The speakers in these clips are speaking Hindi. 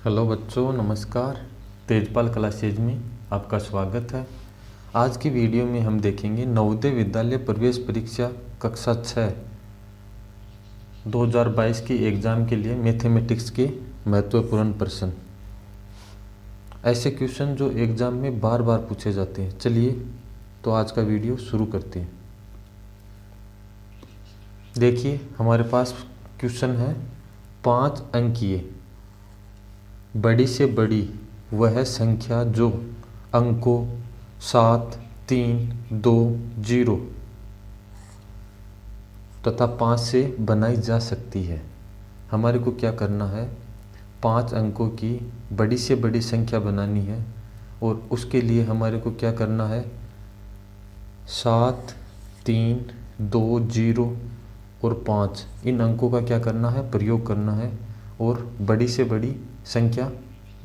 हेलो बच्चों, नमस्कार। तेजपाल क्लासेज में आपका स्वागत है। आज की वीडियो में हम देखेंगे नवोदय विद्यालय प्रवेश परीक्षा कक्षा 6 2022 की एग्ज़ाम के लिए मैथमेटिक्स के महत्वपूर्ण प्रश्न। ऐसे क्वेश्चन जो एग्ज़ाम में बार बार पूछे जाते हैं। चलिए तो आज का वीडियो शुरू करते हैं। देखिए हमारे पास क्वेश्चन है 5 अंकीय बड़ी से बड़ी वह संख्या जो अंकों 7, 3, 2, 0 तथा 5 से बनाई जा सकती है। हमारे को क्या करना है, 5 अंकों की बड़ी से बड़ी संख्या बनानी है और उसके लिए हमारे को क्या करना है, 7, 3, 2, 0 और 5 इन अंकों का क्या करना है, प्रयोग करना है और बड़ी से बड़ी संख्या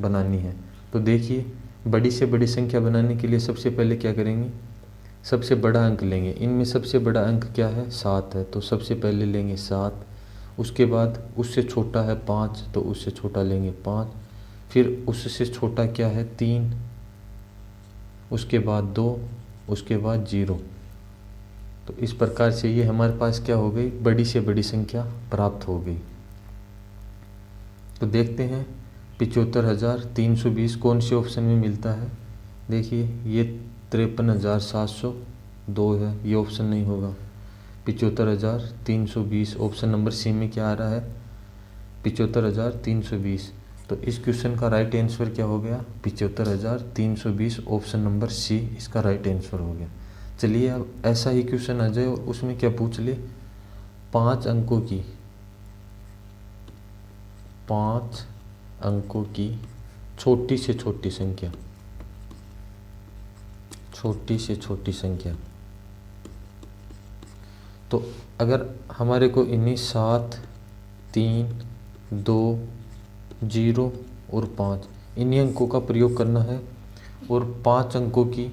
बनानी है। तो देखिए बड़ी से बड़ी संख्या बनाने के लिए सबसे पहले क्या करेंगे, सबसे बड़ा अंक लेंगे। इनमें सबसे बड़ा अंक क्या है, 7 है, तो सबसे पहले लेंगे 7। उसके बाद उससे छोटा है 5, तो उससे छोटा लेंगे 5। फिर उससे छोटा क्या है 3, उसके बाद 2, उसके बाद 0। तो इस प्रकार से ये हमारे पास क्या हो गई, बड़ी से बड़ी संख्या प्राप्त हो गई। तो देखते हैं 75,320 कौन से ऑप्शन में मिलता है। देखिए ये 53,702 है, ये ऑप्शन नहीं होगा। 75,320 ऑप्शन नंबर सी में क्या आ रहा है, 75,320। तो इस क्वेश्चन का राइट आंसर क्या हो गया, 75,320 ऑप्शन नंबर सी इसका राइट आंसर हो गया। चलिए अब ऐसा ही क्वेश्चन आ जाए और उसमें क्या पूछ ले, 5 अंकों की 5 अंकों की छोटी से छोटी संख्या, छोटी से छोटी संख्या। तो अगर हमारे को इन्हीं 7, 3, 2, 0 और 5 इन्हीं अंकों का प्रयोग करना है और 5 अंकों की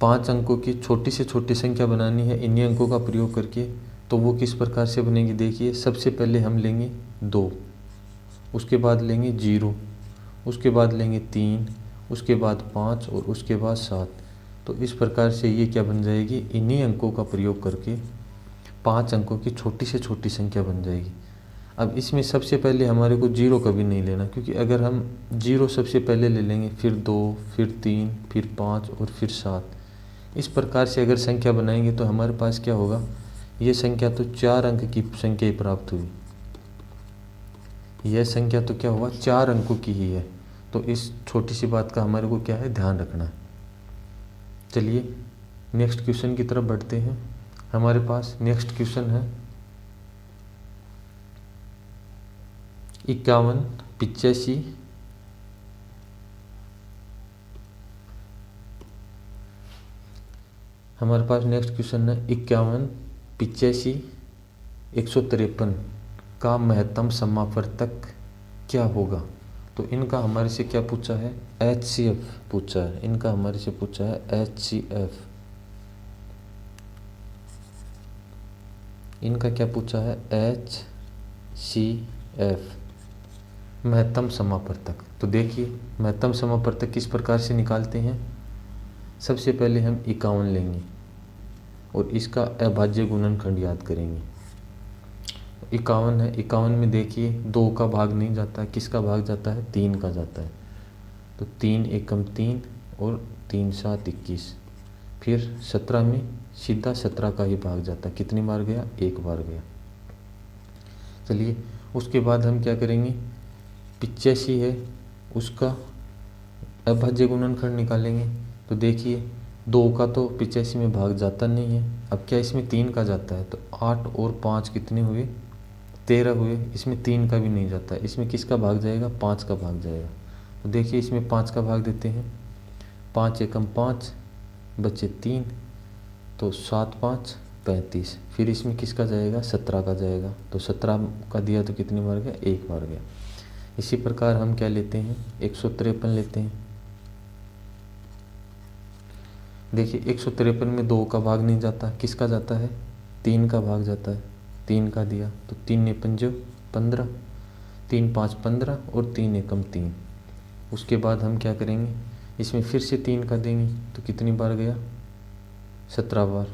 5 अंकों की छोटी से छोटी संख्या बनानी है इन्हीं अंकों का प्रयोग करके। तो वो किस प्रकार से बनेगी, देखिए सबसे पहले हम लेंगे 2, उसके बाद लेंगे 0, उसके बाद लेंगे 3, उसके बाद 5 और उसके बाद 7। तो इस प्रकार से ये क्या बन जाएगी, इन्हीं अंकों का प्रयोग करके 5 अंकों की छोटी से छोटी संख्या बन जाएगी। अब इसमें सबसे पहले हमारे को 0 कभी नहीं लेना, क्योंकि अगर हम 0 सबसे पहले ले लेंगे, फिर 2, फिर 3, फिर 5 और फिर 7, इस प्रकार से अगर संख्या बनाएंगे तो हमारे पास क्या होगा, ये संख्या तो 4 अंक की संख्या ही प्राप्त हुई। यह संख्या तो क्या हुआ, 4 अंकों की ही है। तो इस छोटी सी बात का हमारे को क्या है, ध्यान रखना है। चलिए नेक्स्ट क्वेश्चन की तरफ बढ़ते हैं। हमारे पास नेक्स्ट क्वेश्चन है 51, 85, हमारे पास नेक्स्ट क्वेश्चन है 51, 85, 153 का महत्तम समावर्तक क्या होगा। तो इनका हमारे से क्या पूछा है, HCF पूछा है। इनका हमारे से पूछा है HCF। इनका क्या पूछा है, HCF महत्तम समावर्तक। तो देखिए महत्तम समावर्तक किस प्रकार से निकालते हैं। सबसे पहले हम 51 लेंगे और इसका अभाज्य गुणनखंड याद करेंगे। 51 है, 51 में देखिए 2 का भाग नहीं जाता है, किसका भाग जाता है, 3 का जाता है। तो 3 एकम 3 और 3 7 21। फिर 17 में सीधा 17 का ही भाग जाता है, कितनी बार गया, 1 बार गया। चलिए उसके बाद हम क्या करेंगे, 85 है, उसका अभाज्य गुणनखंड निकालेंगे। तो देखिए 2 का तो 85 में भाग जाता नहीं है। अब क्या इसमें 3 का जाता है, तो 8 और 5 कितने हुए, 13 हुए। इसमें 3 का भी नहीं जाता है, इसमें किसका भाग जाएगा, 5 का भाग जाएगा। तो देखिए इसमें 5 का भाग देते हैं, 5 एकम 5 बचे 3, तो 7 5 35। फिर इसमें किसका जाएगा, 17 का जाएगा। तो 17 का दिया तो कितनी बार गया, 1 बार गया। इसी प्रकार हम क्या लेते हैं, 153 लेते हैं। देखिए 153 में 2 का भाग नहीं जाता, किसका जाता है, 3 का भाग जाता है। 3 का दिया तो 3 ने 5 15, 3 5 15 और 3 एकम 3। उसके बाद हम क्या करेंगे, इसमें फिर से 3 का देंगे तो कितनी बार गया, 17 बार।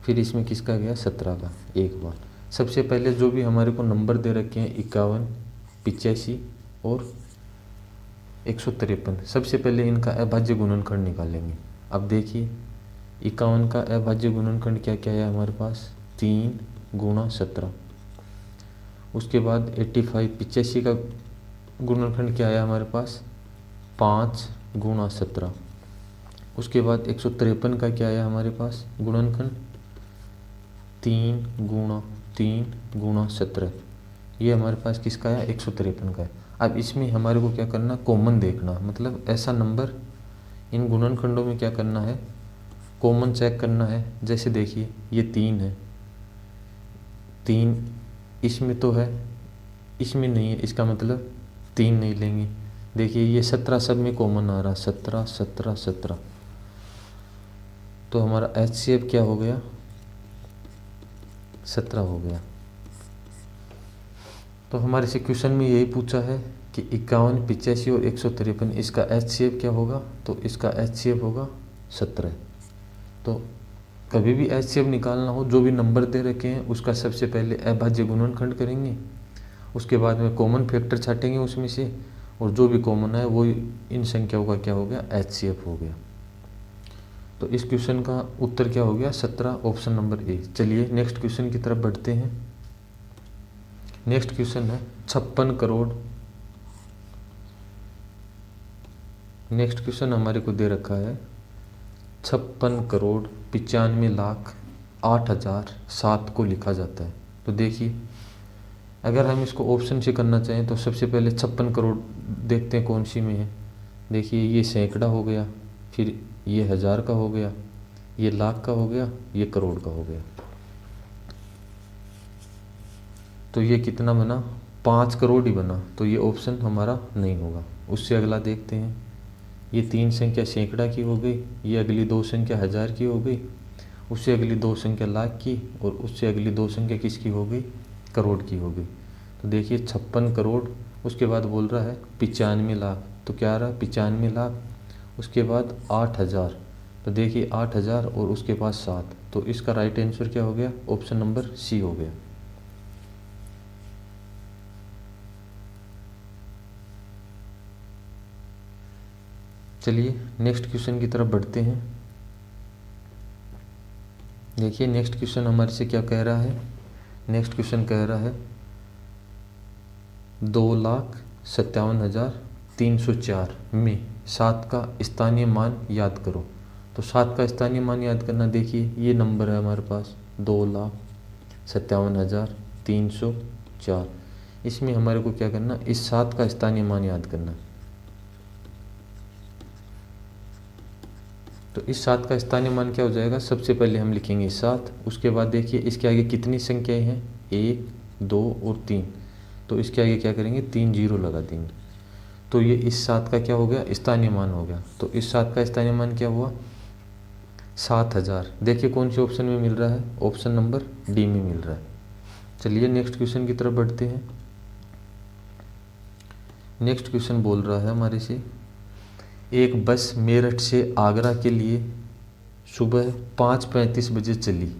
फिर इसमें किसका गया, 17 का एक बार। सबसे पहले जो भी हमारे को नंबर दे रखे हैं 51, 85 और 153, सबसे पहले इनका अभाज्य गुणनखंड निकालेंगे। अब देखिए 51 का अभाज्य गुणनखंड क्या क्या है हमारे पास, 3 गुणा 17। उसके बाद 85 का गुणनखंड क्या है हमारे पास, 5 गुणा 17। उसके बाद 153 का क्या है हमारे पास गुणनखंड, 3 गुणा 17। ये हमारे पास किसका है, 153 का है। अब इसमें हमारे को क्या करना, कॉमन देखना, मतलब ऐसा नंबर इन गुणनखंडों में क्या करना है, कॉमन चेक करना है। जैसे देखिए ये 3 है, 3 इसमें तो है, इसमें नहीं है, इसका मतलब 3 नहीं लेंगे। देखिए ये 17 सब में कॉमन आ रहा, 17 17 17, तो हमारा HCF क्या हो गया, 17 हो गया। तो हमारे से क्वेश्चन में यही पूछा है कि 51, 85 और 153, इसका HCF क्या होगा, तो इसका HCF होगा 17। तो कभी भी HCF निकालना हो, जो भी नंबर दे रखे हैं उसका सबसे पहले अभाज्य गुणनखंड करेंगे, उसके बाद में कॉमन फैक्टर छाटेंगे उसमें से, और जो भी कॉमन है वो इन संख्याओं का क्या हो गया, HCF हो गया। तो इस क्वेश्चन का उत्तर क्या हो गया, 17, ऑप्शन नंबर ए। चलिए नेक्स्ट क्वेश्चन की तरफ बढ़ते हैं। नेक्स्ट क्वेश्चन है 56 करोड़। नेक्स्ट क्वेश्चन हमारे को दे रखा है 56 करोड़ 95 लाख 8,007 को लिखा जाता है। तो देखिए अगर हम इसको ऑप्शन से करना चाहें तो सबसे पहले 56 करोड़ देखते हैं कौन सी में है। देखिए ये सैकड़ा हो गया, फिर ये हज़ार का हो गया, ये लाख का हो गया, ये करोड़ का हो गया। तो ये कितना बना, 5 करोड़ ही बना, तो ये ऑप्शन हमारा नहीं होगा। उससे अगला देखते हैं, ये 3 संख्या सैकड़ा की हो गई, ये अगली 2 संख्या हज़ार की हो गई, उससे अगली 2 संख्या लाख की, और उससे अगली 2 संख्या किसकी हो गई, करोड़ की हो गई। तो देखिए 56 करोड़, उसके बाद बोल रहा है 95 लाख, तो क्या आ रहा है 95 लाख, उसके बाद 8,000, तो देखिए 8,000 और उसके बाद 7, तो इसका राइट आंसर क्या हो गया, ऑप्शन नंबर सी हो गया। चलिए नेक्स्ट क्वेश्चन की तरफ बढ़ते हैं। देखिए नेक्स्ट क्वेश्चन हमारे से क्या कह रहा है, नेक्स्ट क्वेश्चन कह रहा है 2,57,304 में 7 का स्थानीय मान याद करो। तो 7 का स्थानीय मान याद करना, देखिए ये नंबर है हमारे पास 2,57,304। इसमें हमारे को क्या करना, इस 7 का स्थानीय मान याद करना। तो इस 7 का स्थानीय मान क्या हो जाएगा, सबसे पहले हम लिखेंगे 7, उसके बाद देखिए इसके आगे कितनी संख्याएं हैं, 1 2 और 3, तो इसके आगे क्या करेंगे, 3 जीरो लगा देंगे। तो ये इस 7 का क्या हो गया, स्थानीय मान हो गया। तो इस 7 का स्थानीय मान क्या हुआ, 7,000। देखिए कौन से ऑप्शन में मिल रहा है, ऑप्शन नंबर डी में मिल रहा है। चलिए नेक्स्ट क्वेश्चन की तरफ बढ़ते हैं। नेक्स्ट क्वेश्चन बोल रहा है हमारे से, एक बस मेरठ से आगरा के लिए सुबह 5:35 बजे चली,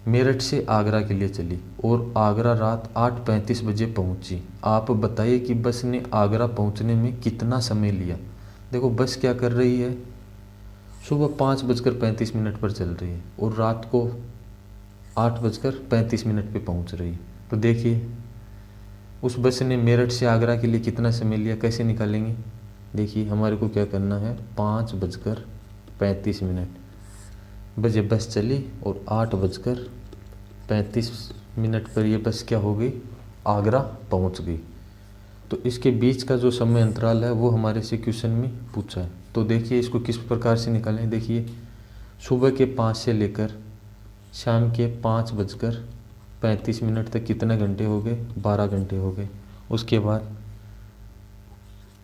मेरठ से आगरा के लिए चली और आगरा रात 8:35 बजे पहुंची। आप बताइए कि बस ने आगरा पहुंचने में कितना समय लिया। देखो बस क्या कर रही है, सुबह 5:35 पर चल रही है और रात को 8:35 पे पहुंच रही है। तो देखिए उस बस ने मेरठ से आगरा के लिए कितना समय लिया, कैसे निकालेंगे। देखिए हमारे को क्या करना है, 5:35 बजे बस चली और 8:35 पर ये बस क्या हो गई, आगरा पहुंच गई। तो इसके बीच का जो समय अंतराल है वो हमारे से क्वेश्चन में पूछा है। तो देखिए इसको किस प्रकार से निकालें। देखिए सुबह के 5 से लेकर शाम के 5:35 तक कितने घंटे हो गए, 12 घंटे हो गए। उसके बाद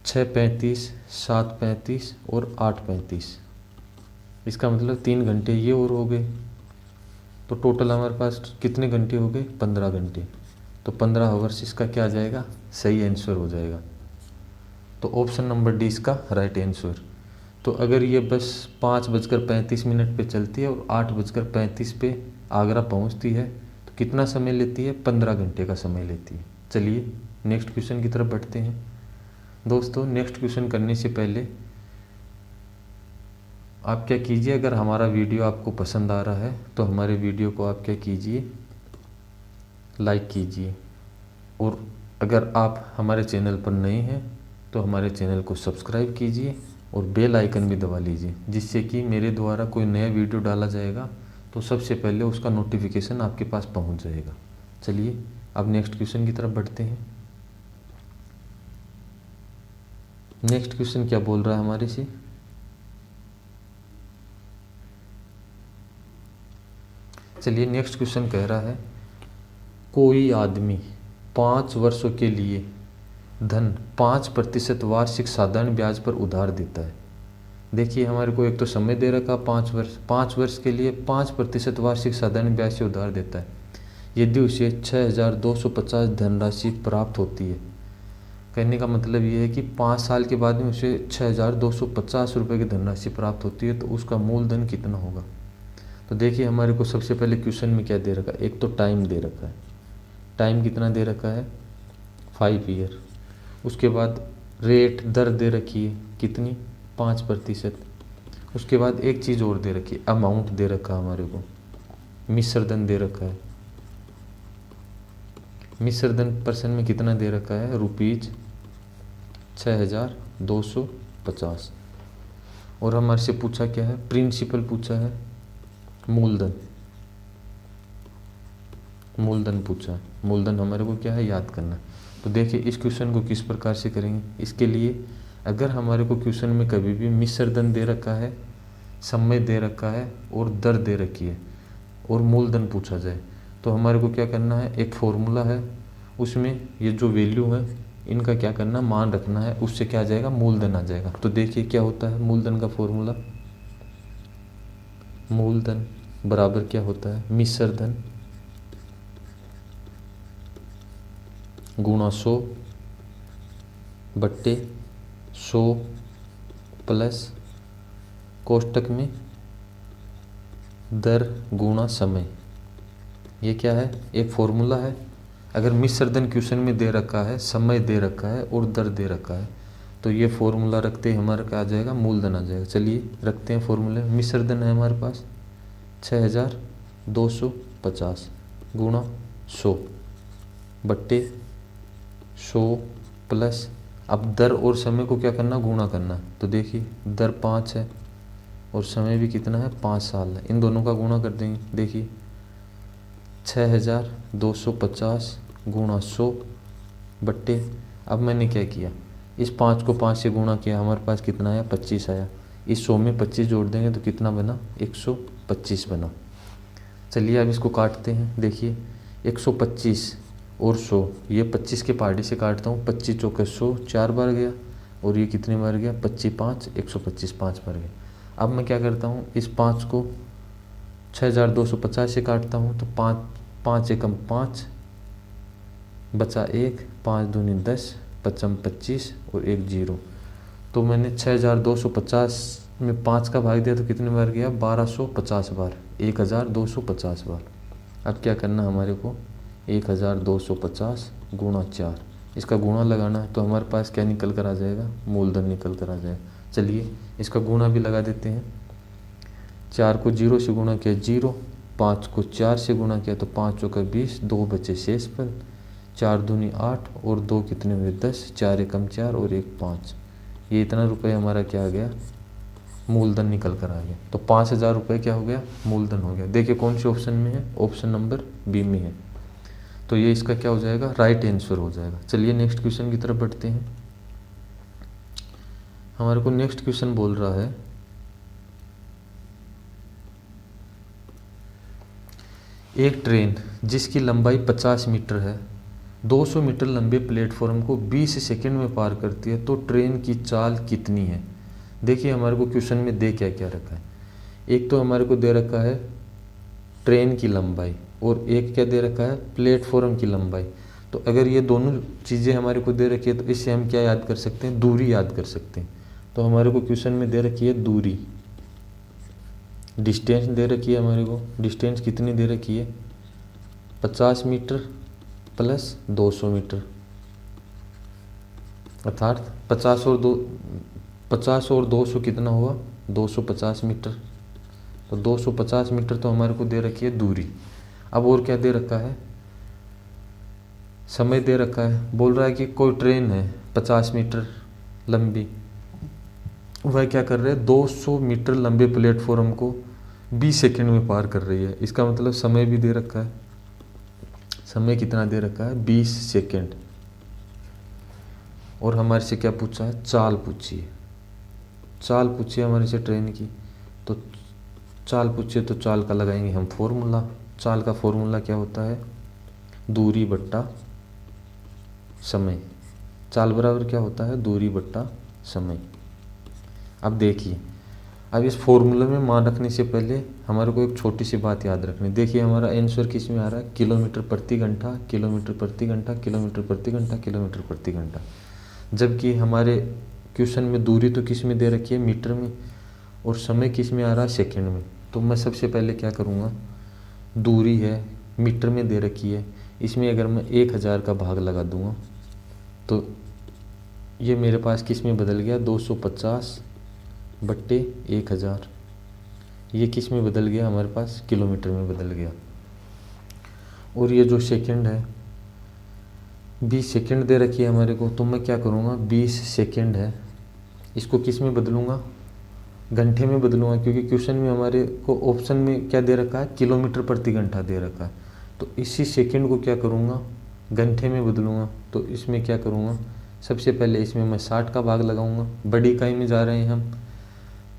6:35, 7:35 और 8:35, इसका मतलब 3 घंटे ये और हो गए। तो टोटल हमारे पास कितने घंटे हो गए, 15 घंटे। तो 15 आवर्स इसका क्या आ जाएगा, सही आंसर हो जाएगा। तो ऑप्शन नंबर डी इसका राइट आंसर। तो अगर ये बस 5:35 पे चलती है और 8:35 पे आगरा पहुंचती है तो कितना समय लेती है, 15 घंटे का समय लेती है। चलिए नेक्स्ट क्वेश्चन की तरफ बढ़ते हैं। दोस्तों नेक्स्ट क्वेश्चन करने से पहले आप क्या कीजिए, अगर हमारा वीडियो आपको पसंद आ रहा है तो हमारे वीडियो को आप क्या कीजिए, लाइक कीजिए। और अगर आप हमारे चैनल पर नए हैं तो हमारे चैनल को सब्सक्राइब कीजिए और बेल आइकन भी दबा लीजिए, जिससे कि मेरे द्वारा कोई नया वीडियो डाला जाएगा तो सबसे पहले उसका नोटिफिकेशन आपके पास पहुंच जाएगा। चलिए अब नेक्स्ट क्वेश्चन की तरफ बढ़ते हैं। नेक्स्ट क्वेश्चन क्या बोल रहा है हमारे से, चलिए नेक्स्ट क्वेश्चन कह रहा है कोई आदमी 5 वर्षों के लिए धन 5% वार्षिक साधारण ब्याज पर उधार देता है। देखिए हमारे को एक तो समय दे रखा 5 वर्ष के लिए 5% वार्षिक साधारण ब्याज से उधार देता है। यदि उसे 6,250 धनराशि प्राप्त होती है, कहने का मतलब ये है कि 5 साल के बाद में उसे 6,250 रुपये की धनराशि प्राप्त होती है तो उसका मूलधन कितना होगा। तो देखिए हमारे को सबसे पहले क्वेश्चन में क्या दे रखा है, एक तो टाइम दे रखा है, टाइम कितना दे रखा है 5 ईयर। उसके बाद रेट दर दे रखी है कितनी 5%। उसके बाद एक चीज़ और दे रखी है, अमाउंट दे रखा है हमारे को, मिश्र धन दे रखा है। मिश्र धन परसेंट में कितना दे रखा है, रुपीज 6,250। और हमारे से पूछा क्या है, प्रिंसिपल पूछा है, मूलधन पूछा है। मूलधन हमारे को क्या है, याद करना है। तो देखिए इस क्वेश्चन को किस प्रकार से करेंगे। इसके लिए अगर हमारे को क्वेश्चन में कभी भी मिश्र धन दे रखा है, समय दे रखा है और दर दे रखी है और मूलधन पूछा जाए तो हमारे को क्या करना है, एक फॉर्मूला है, उसमें ये जो वैल्यू है इनका क्या करना, मान रखना है, उससे क्या आ जाएगा, मूलधन आ जाएगा। तो देखिए क्या होता है मूलधन का फॉर्मूला, मूलधन बराबर क्या होता है, मिश्र धन गुणा 100 बट्टे 100 प्लस कोष्टक में दर गुणा समय। ये क्या है, एक फॉर्मूला है। अगर मिश्र धन क्वेश्चन में दे रखा है, समय दे रखा है और दर दे रखा है तो ये फॉर्मूला रखते ही हमारा क्या आ जाएगा, मूलधन आ जाएगा। चलिए रखते हैं फॉर्मूले। मिश्र धन है हमारे पास 6,250 गुणा 100 बट्टे 100 प्लस, अब दर और समय को क्या करना, गुणा करना। तो देखिए दर 5 है और समय भी कितना है, 5 साल है, इन दोनों का गुणा कर देंगे। देखिए 6,250 गुणा 100 बट्टे, अब मैंने क्या किया, इस 5 को 5 से गुणा किया, हमारे पास कितना आया, 25 आया। इस 100 में 25 जोड़ देंगे तो कितना बना, 125 बना। चलिए अब इसको काटते हैं। देखिए 125 और 100, ये 25 के पहाड़ी से काटता हूँ, 25 चौके 100 4 बार गया और ये कितने बार गया, 25 5 125 5 बार गया। अब मैं क्या करता हूँ, इस 5 को 6,250 से काटता हूँ तो 5 एकम 5 बचा 1, 5 दूनी 10, 5 25 और 1 0। तो मैंने 6,250 में 5 का भाग दिया तो कितने बार गया, 1250 बार, 1,250 बार। अब क्या करना हमारे को, 1,250 गुणा 4, इसका गुणा लगाना है तो हमारे पास क्या निकल कर आ जाएगा, मूलधन निकल कर आ जाएगा। चलिए इसका गुणा भी लगा देते हैं। 4 को 0 से गुणा किया 0, 5 को 4 से गुणा किया तो 5 चौका 20, 2 बचे शेष पर, 4 दूनी 8 और 2 कितने हुए 10, 4 एकम 4 और 1 5। ये इतना रुपये हमारा क्या आ गया, मूलधन निकल कर आ गया। तो 5,000 रुपये क्या हो गया, मूलधन हो गया। देखिए कौन से ऑप्शन में है, ऑप्शन नंबर बी में है। तो ये इसका क्या हो जाएगा, राइट आंसर हो जाएगा। चलिए नेक्स्ट क्वेश्चन की तरफ बढ़ते हैं। हमारे को नेक्स्ट क्वेश्चन बोल रहा है एक ट्रेन जिसकी लंबाई 50 मीटर है 200 मीटर लंबे प्लेटफॉर्म को 20 सेकंड में पार करती है तो ट्रेन की चाल कितनी है। देखिए हमारे को क्वेश्चन में दे क्या क्या रखा है, एक तो हमारे को दे रखा है ट्रेन की लंबाई और एक क्या दे रखा है, प्लेटफॉर्म की लंबाई। तो अगर ये दोनों चीज़ें हमारे को दे रखी है तो इससे हम क्या याद कर सकते हैं, दूरी याद कर सकते हैं। तो हमारे को क्वेश्चन में दे रखी है दूरी, डिस्टेंस दे रखी है हमारे को, डिस्टेंस कितनी दे रखी है 50 मीटर प्लस 200 मीटर, अर्थात 50 और 200 कितना हुआ 250 मीटर। तो 250 मीटर तो हमारे को दे रखी है दूरी। अब और क्या दे रखा है, समय दे रखा है। बोल रहा है कि कोई ट्रेन है 50 मीटर लंबी, वह क्या कर रहे हैं 200 मीटर लंबे प्लेटफॉर्म को 20 सेकंड में पार कर रही है। इसका मतलब समय भी दे रखा है, समय कितना दे रखा है 20 सेकंड। और हमारे से क्या पूछा है, चाल पूछी है, चाल पूछी है हमारे से ट्रेन की। तो चाल पूछिए तो चाल का लगाएंगे हम फॉर्मूला। चाल का फॉर्मूला क्या होता है, दूरी बट्टा समय। चाल बराबर क्या होता है, दूरी बट्टा समय। अब देखिए, अब इस फॉर्मूले में मान रखने से पहले हमारे को एक छोटी सी बात याद रखनी। देखिए हमारा आंसर किस में आ रहा है, किलोमीटर प्रति घंटा, किलोमीटर प्रति घंटा, किलोमीटर प्रति घंटा, किलोमीटर प्रति घंटा। जबकि हमारे क्वेश्चन में दूरी तो किस में दे रखी है, मीटर में, और समय किस में आ रहा है, सेकंड में। तो मैं सबसे पहले क्या करूँगा, दूरी है मीटर में दे रखी है, इसमें अगर मैं 1000 का भाग लगा दूँगा तो ये मेरे पास किस में बदल गया 250 बट्टे 1000। ये किस में बदल गया, हमारे पास किलोमीटर में बदल गया। और ये जो सेकंड है 20 सेकंड दे रखी है हमारे को, तो मैं क्या करूँगा 20 सेकंड है, इसको किस में बदलूँगा, घंटे में बदलूँगा, क्योंकि क्वेश्चन में हमारे को ऑप्शन में क्या दे रखा है, किलोमीटर प्रति घंटा दे रखा है। तो इसी सेकंड को क्या करूँगा, घंटे में बदलूँगा। तो इसमें क्या करूँगा, सबसे पहले इसमें मैं 60 का भाग लगाऊंगा, बड़ी इकाई में जा रहे हैं हम,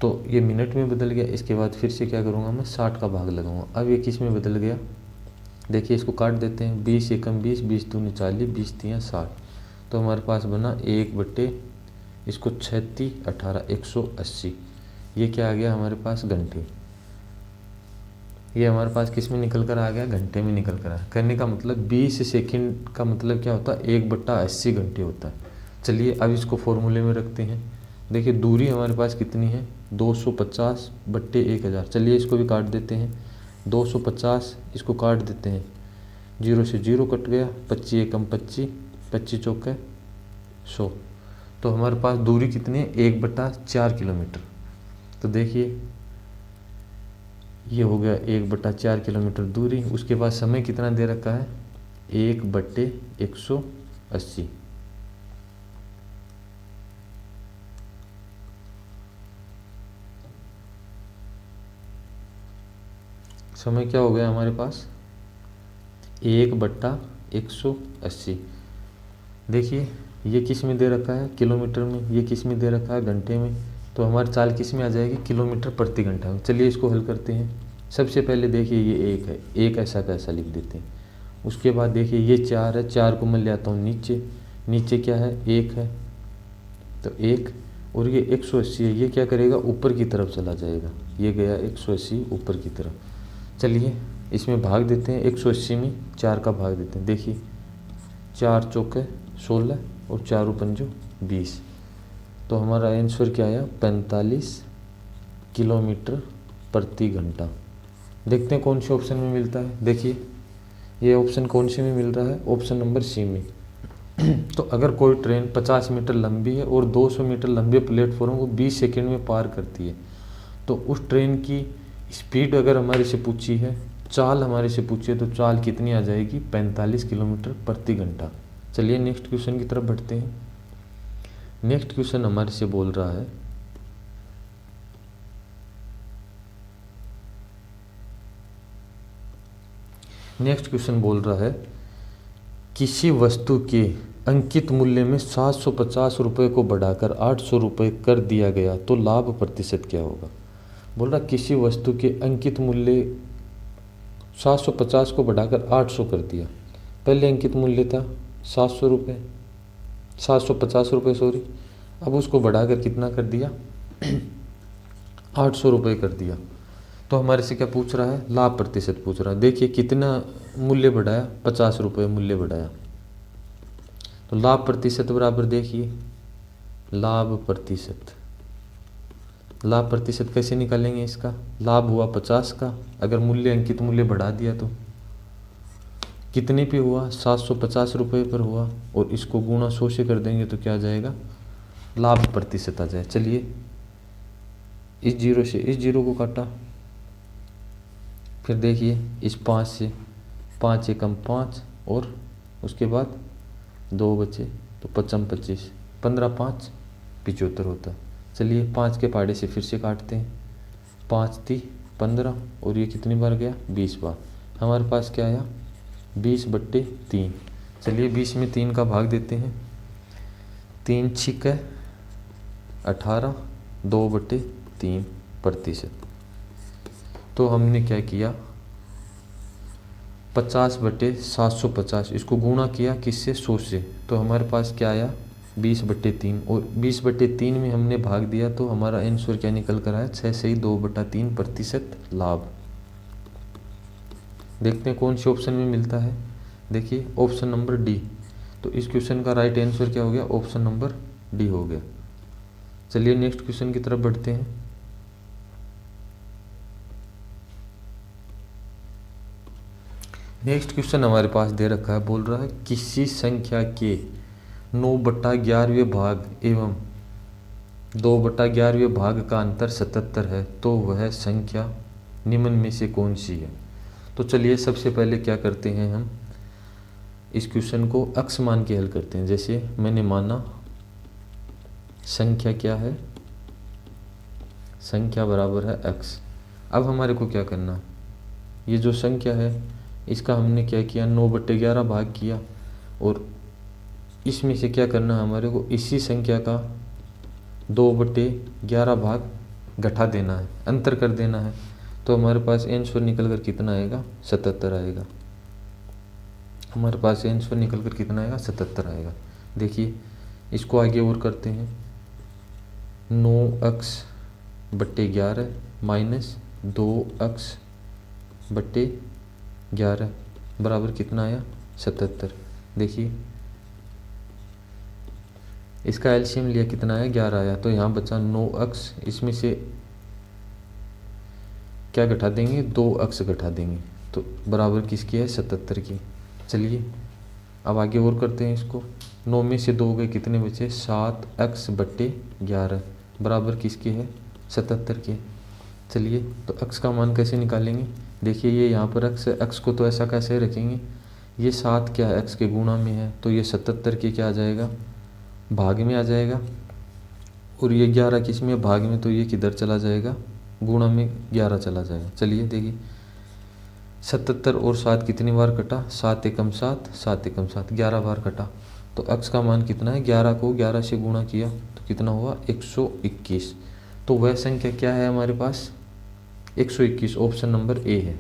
तो ये मिनट में बदल गया। इसके बाद फिर से क्या करूँगा, मैं 60 का भाग लगाऊंगा। अब ये किस में बदल गया, देखिए इसको काट देते हैं, 20 एकम 20, 20 दूनी 40, 20 तियाँ 60। तो हमारे पास बना 1 बट्टे इसको 36 18 180। ये क्या आ गया हमारे पास, घंटे। ये हमारे पास किस में निकल कर आ गया, घंटे में निकल कर आया। कहने का मतलब 20 सेकंड का मतलब क्या होता है, 1/80 घंटे होता है। चलिए अब इसको फॉर्मूले में रखते हैं। देखिए दूरी हमारे पास कितनी है 250 बट्टे 1000। चलिए इसको भी काट देते हैं, 250 इसको काट देते हैं, 0 से 0 कट गया, 25 एकम 25, 25 चौके 100। तो हमारे पास दूरी कितनी है 1/4 किलोमीटर। तो देखिए ये हो गया 1/4 किलोमीटर दूरी। उसके बाद समय कितना दे रखा है 1/180। समय क्या हो गया हमारे पास 1/180। देखिए ये किस में दे रखा है, किलोमीटर में, ये किस में दे रखा है, घंटे में। तो हमारी चाल किस में आ जाएगी, किलोमीटर प्रति घंटा में। चलिए इसको हल करते हैं। सबसे पहले देखिए ये 1 है, 1 ऐसा कैसा लिख देते हैं। उसके बाद देखिए ये 4 है, 4 को मैं ले आता हूँ नीचे, नीचे क्या है 1 है, तो 1, और ये 180 है, ये क्या करेगा ऊपर की तरफ चला जाएगा, ये गया 180 ऊपर की तरफ। चलिए इसमें भाग देते हैं, 180 में 4 का भाग देते हैं। देखिए 4 चौके 16 और 4 पंजो 20। तो हमारा आंसर क्या आया 45 किलोमीटर प्रति घंटा। देखते हैं कौन से ऑप्शन में मिलता है। देखिए ये ऑप्शन कौन से में मिल रहा है, ऑप्शन नंबर सी में। तो अगर कोई ट्रेन 50 मीटर लंबी है और 200 मीटर लंबे प्लेटफॉर्म को 20 सेकंड में पार करती है, तो उस ट्रेन की स्पीड अगर हमारे से पूछी है, चाल हमारे से पूछी है, तो चाल कितनी आ जाएगी 45 किलोमीटर प्रति घंटा। चलिए नेक्स्ट क्वेश्चन की तरफ बढ़ते हैं। नेक्स्ट क्वेश्चन हमारे से बोल रहा है किसी वस्तु के अंकित मूल्य में 750 रुपये को बढ़ाकर 800 रुपये कर दिया गया तो लाभ प्रतिशत क्या होगा। बोल रहा किसी वस्तु के अंकित मूल्य 750 को बढ़ाकर 800 कर दिया। पहले अंकित मूल्य था 700 रुपये, 750 रुपये सॉरी, अब उसको बढ़ाकर कितना कर दिया 800 रुपये कर दिया। तो हमारे से क्या पूछ रहा है, लाभ प्रतिशत पूछ रहा है। देखिए कितना मूल्य बढ़ाया, 50 रुपये मूल्य बढ़ाया। तो लाभ प्रतिशत बराबर देखिए लाभ प्रतिशत। लाभ प्रतिशत कैसे निकालेंगे इसका? लाभ हुआ 50 का, अगर मूल्य अंकित मूल्य बढ़ा दिया तो कितने पे हुआ? 750 रुपये पर हुआ, और इसको गुणा 100 से कर देंगे तो क्या आ जाएगा? लाभ प्रतिशत आ जाए। चलिए इस जीरो से इस जीरो को काटा, फिर देखिए इस 5 से 5 एकम 5, और उसके बाद 2 बचे तो 55 25, 15 5 75 होता है। चलिए 5 के पहाड़े से फिर से काटते हैं, 5 3 15, और ये कितनी बार गया? 20 बार। हमारे पास क्या आया? 20/3। चलिए 20 में 3 का भाग देते हैं, 3 6 18, 2/3 प्रतिशत। तो हमने क्या किया? 50/750, इसको गुणा किया किससे? 100 से। तो हमारे पास क्या आया? 20/3, और 20/3 में हमने भाग दिया तो हमारा आंसर क्या निकल कर आया? 6 से ही 2/3 प्रतिशत लाभ। देखते हैं कौन से ऑप्शन में मिलता है। देखिए ऑप्शन नंबर डी। तो इस क्वेश्चन का राइट आंसर क्या हो गया? ऑप्शन नंबर डी हो गया। चलिए नेक्स्ट क्वेश्चन की तरफ बढ़ते हैं। नेक्स्ट क्वेश्चन हमारे पास दे रखा है, बोल रहा है किसी संख्या के 9/11वें भाग एवं 2/11वें भाग का अंतर 77 है, तो वह संख्या निम्न में से कौन सी है? तो चलिए सबसे पहले क्या करते हैं, हम इस क्वेश्चन को अक्स मान के हल करते हैं। जैसे मैंने माना संख्या क्या है? संख्या बराबर है x। अब हमारे को क्या करना? ये जो संख्या है इसका हमने क्या किया? 9/11 भाग किया, और इसमें से क्या करना है हमारे को? इसी संख्या का 2/11 भाग घटा देना है, अंतर कर देना है। तो हमारे पास आंसर निकल कर कितना आएगा? 77 आएगा। हमारे पास आंसर निकल कर कितना आएगा? 77 आएगा। देखिए इसको आगे और करते हैं, 9x/11 माइनस 2x/11 बराबर कितना आया? 77। देखिए इसका एलसीएम लिया, कितना आया? 11 आया। तो यहाँ बचा 9x, इसमें से क्या घटा देंगे? 2x घटा देंगे, तो बराबर किसकी है? 77 की। चलिए अब आगे और करते हैं इसको। 9 में से 2 गए, कितने बचे? 7x/11 बराबर किसके है? 77 के। चलिए तो x का मान कैसे निकालेंगे? देखिए ये यहाँ पर x है, x को तो ऐसा कैसे रखेंगे? ये 7 क्या है? x के गुणा में है, तो ये 77 के क्या आ जाएगा? भाग में आ जाएगा। और ये 11 किस में? भाग में, तो ये किधर चला जाएगा? गुणा में 11 चला जाएगा। चलिए देखिए 77 और 7 कितनी बार कटा? 7 एकम 7, 7 एकम 7, 11 बार कटा। तो x का मान कितना है? 11 को 11 से गुणा किया तो कितना हुआ? 121। तो वह संख्या क्या है हमारे पास? 121। ऑप्शन नंबर ए है।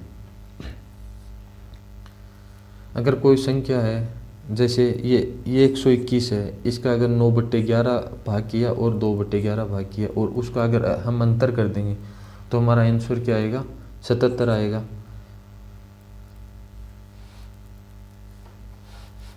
अगर कोई संख्या है, जैसे ये 121 है, इसका अगर 9/11 भाग किया और 2/11 भाग किया, और उसका अगर हम अंतर कर देंगे तो हमारा आंसर क्या आएगा? 77 आएगा।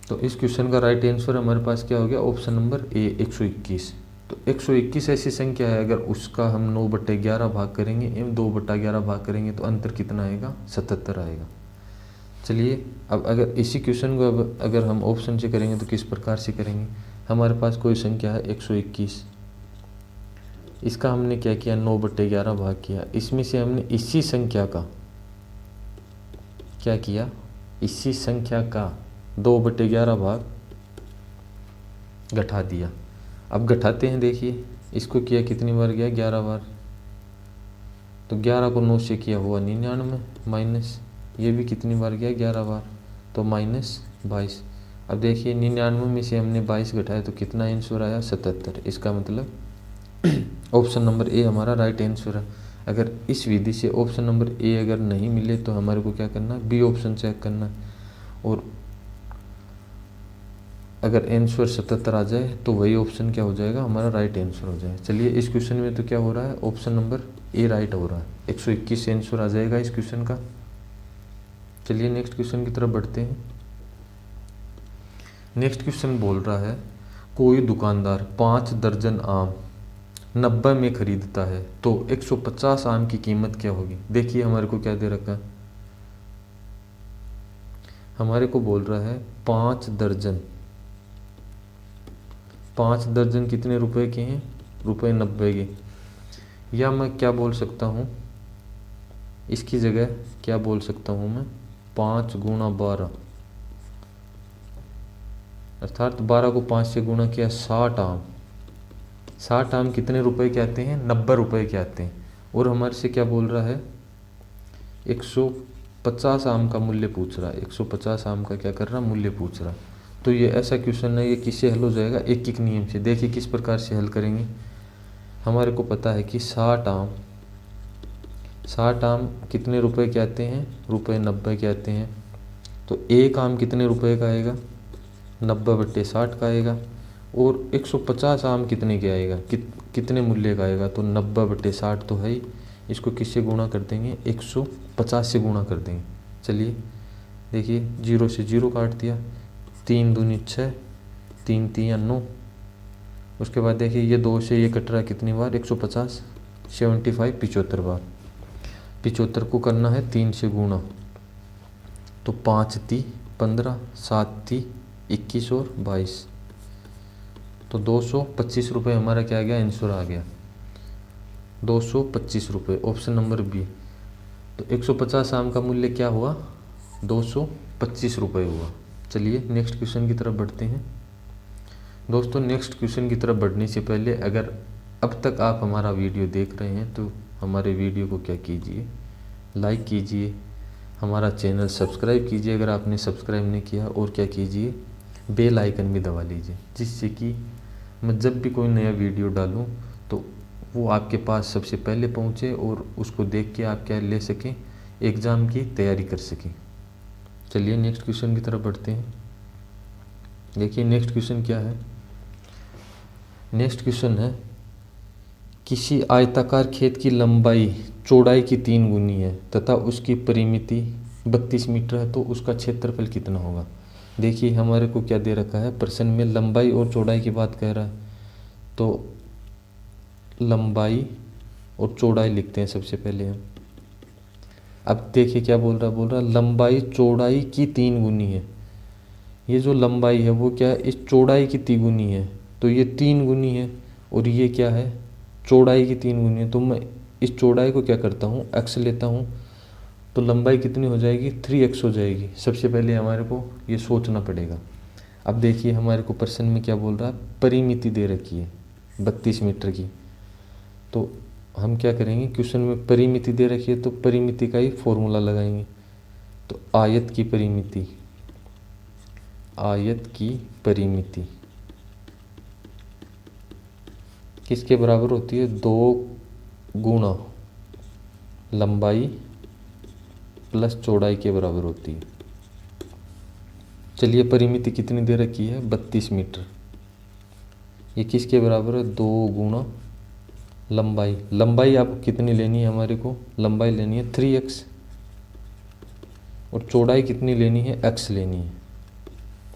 तो इस क्वेश्चन का राइट आंसर हमारे पास क्या हो गया? Option number A 121। तो 121 ऐसी संख्या है, अगर उसका हम 9/11 भाग करेंगे एवं 2/11 भाग करेंगे तो अंतर कितना आएगा? 77 आएगा। चलिए अब अगर इसी क्वेश्चन को अब अगर हम ऑप्शन से करेंगे तो किस प्रकार से करेंगे? हमारे पास कोई संख्या है 121, इसका हमने क्या किया? 9/11 भाग किया। इसमें से हमने इसी संख्या का क्या किया? इसी संख्या का 2/11 भाग घटा दिया। अब घटाते हैं, देखिए इसको किया कितनी बार गया? 11 बार। तो 11 को 9 से किया हुआ 99, माइनस ये भी कितनी बार गया? 11 बार, तो -22। अब देखिए 99 में से हमने 22 घटाया तो कितना आंसर आया? 77। इसका मतलब ऑप्शन नंबर ए हमारा राइट आंसर है। अगर इस विधि से ऑप्शन नंबर ए अगर नहीं मिले तो हमारे को क्या करना है? बी ऑप्शन चेक करना है, और अगर आंसर 77 आ जाए तो वही ऑप्शन क्या हो जाएगा? हमारा राइट आंसर हो जाए। चलिए इस क्वेश्चन में तो क्या हो रहा है? ऑप्शन नंबर ए राइट हो रहा है। 121 आंसर आ जाएगा इस क्वेश्चन का। चलिए नेक्स्ट क्वेश्चन की तरफ बढ़ते हैं। नेक्स्ट क्वेश्चन बोल रहा है कोई दुकानदार 5 दर्जन आम 90 में खरीदता है तो 150 आम की कीमत क्या होगी। देखिए हमारे को क्या दे रखा है, हमारे को बोल रहा है 5 दर्जन। 5 दर्जन कितने रुपए के हैं, रुपए 90 के। या मैं क्या बोल सकता हूँ, इसकी जगह क्या बोल सकता हूँ मैं, 5 गुणा 12, अर्थात 12 को 5 से गुणा किया 60 आम। 60 आम कितने रुपए के आते हैं, 90 रुपए के आते हैं। और हमारे से क्या बोल रहा है, 150 आम का मूल्य पूछ रहा है। 150 आम का क्या कर रहा है, मूल्य पूछ रहा। तो ये ऐसा क्वेश्चन है, ये किससे हल हो जाएगा, एक एक नियम से। देखिए किस प्रकार से हल करेंगे। हमारे को पता है कि 60 आम कितने रुपए के आते हैं, रुपए 90 के आते हैं। तो एक आम कितने रुपए का आएगा, 90/60 का आएगा। और 150 आम कितने के आएगा, कितने मूल्य का आएगा, तो 90/60 तो है ही। इसको किससे गुणा कर देंगे, 150 से गुणा कर देंगे। चलिए देखिए, 0 से 0 काट दिया, 3 दूनी 6, 3 तियां 9। उसके बाद देखिए ये 2 से ये कट रहा है कितनी बार, 150, 75 75 बार। 75 को करना है 3 से गुणा, तो 5 × 15, 7 × 21 और 22, तो 225 रुपये हमारा क्या आ गया, आंसर आ गया 225 रुपये, ऑप्शन नंबर बी। तो 150 आम का मूल्य क्या हुआ, 225 रुपये हुआ। चलिए नेक्स्ट क्वेश्चन की तरफ बढ़ते हैं। दोस्तों नेक्स्ट क्वेश्चन की तरफ बढ़ने से पहले अगर अब तक आप हमारा वीडियो देख रहे हैं तो हमारे वीडियो को क्या कीजिए, लाइक कीजिए, हमारा चैनल सब्सक्राइब कीजिए अगर आपने सब्सक्राइब नहीं किया, और क्या कीजिए, बेल आइकन भी दबा लीजिए, जिससे कि मैं जब भी कोई नया वीडियो डालूं तो वो आपके पास सबसे पहले पहुंचे और उसको देख के आप क्या ले सकें, एग्ज़ाम की तैयारी कर सकें। चलिए नेक्स्ट क्वेश्चन की तरफ बढ़ते हैं। देखिए नेक्स्ट क्वेश्चन क्या है, नेक्स्ट क्वेश्चन है किसी आयताकार खेत की लंबाई चौड़ाई की 3 गुनी है तथा उसकी परिमिति 32 मीटर है तो उसका क्षेत्रफल कितना होगा। देखिए हमारे को क्या दे रखा है, प्रश्न में लंबाई और चौड़ाई की बात कह रहा है, तो लंबाई और चौड़ाई लिखते हैं सबसे पहले हम। अब देखिए क्या बोल रहा लंबाई चौड़ाई की 3 गुनी है। ये जो लंबाई है वो क्या है, इस चौड़ाई की 3 गुनी है, तो ये 3 गुनी है, और ये क्या है, चौड़ाई की 3 गुनी है। तो मैं इस चौड़ाई को क्या करता हूँ, x लेता हूँ, तो लंबाई कितनी हो जाएगी, 3x हो जाएगी। सबसे पहले हमारे को ये सोचना पड़ेगा। अब देखिए हमारे को प्रश्न में क्या बोल रहा है, परिमिति दे रखी है 32 मीटर की। तो हम क्या करेंगे, क्वेश्चन में परिमिति दे रखी है तो परिमिति का ही फॉर्मूला लगाएंगे। तो आयत की परिमिति, आयत की परिमिति किसके बराबर होती है, 2 गुणा लंबाई प्लस चौड़ाई के बराबर होती है। चलिए परिमिति कितनी दे रखी है, 32 मीटर। ये किसके बराबर है, 2 गुणा लंबाई। लंबाई आप कितनी लेनी है, हमारे को लंबाई लेनी है 3x, और चौड़ाई कितनी लेनी है, x लेनी है।